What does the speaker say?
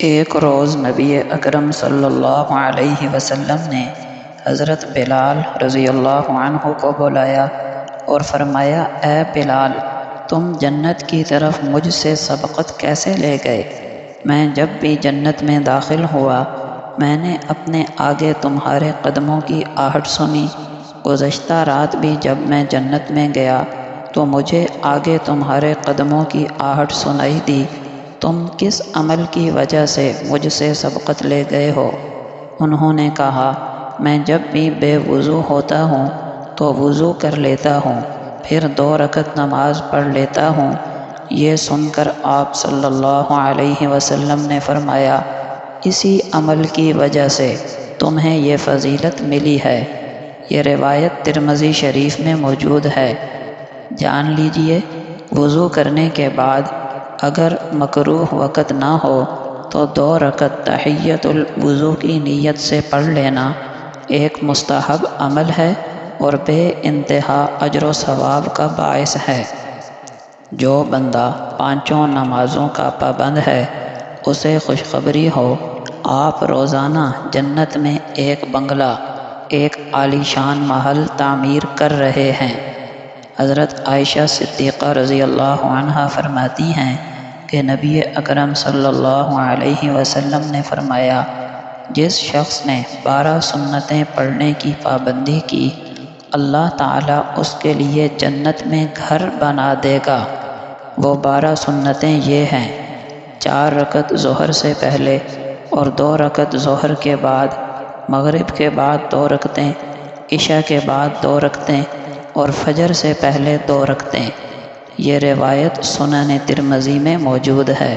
ایک روز نبی اکرم صلی اللہ علیہ وسلم نے حضرت بلال رضی اللہ عنہ کو بلایا اور فرمایا، اے بلال، تم جنت کی طرف مجھ سے سبقت کیسے لے گئے؟ میں جب بھی جنت میں داخل ہوا میں نے اپنے آگے تمہارے قدموں کی آہٹ سنی۔ گزشتہ رات بھی جب میں جنت میں گیا تو مجھے آگے تمہارے قدموں کی آہٹ سنائی دی۔ تم کس عمل کی وجہ سے مجھ سے سبقت لے گئے ہو؟ انہوں نے کہا، میں جب بھی بے وضو ہوتا ہوں تو وضو کر لیتا ہوں، پھر 2 رکعت نماز پڑھ لیتا ہوں۔ یہ سن کر آپ صلی اللہ علیہ وسلم نے فرمایا، اسی عمل کی وجہ سے تمہیں یہ فضیلت ملی ہے۔ یہ روایت ترمذی شریف میں موجود ہے۔ جان لیجئے، وضو کرنے کے بعد اگر مکروہ وقت نہ ہو تو 2 رکعت تحیۃ الوضو کی نیت سے پڑھ لینا ایک مستحب عمل ہے اور بے انتہا اجر و ثواب کا باعث ہے۔ جو بندہ 5 نمازوں کا پابند ہے اسے خوشخبری ہو، آپ روزانہ جنت میں ایک بنگلہ، ایک عالیشان محل تعمیر کر رہے ہیں۔ حضرت عائشہ صدیقہ رضی اللہ عنہا فرماتی ہیں کہ نبی اکرم صلی اللہ علیہ وسلم نے فرمایا، جس شخص نے 12 سنتیں پڑھنے کی پابندی کی، اللہ تعالیٰ اس کے لیے جنت میں گھر بنا دے گا۔ وہ 12 سنتیں یہ ہیں: 4 رکعت ظہر سے پہلے اور 2 رکعت ظہر کے بعد، مغرب کے بعد 2 رکعتیں، عشاء کے بعد 2 رکعتیں اور فجر سے پہلے 2 رکعتیں۔ یہ روایت سنن ترمذی میں موجود ہے۔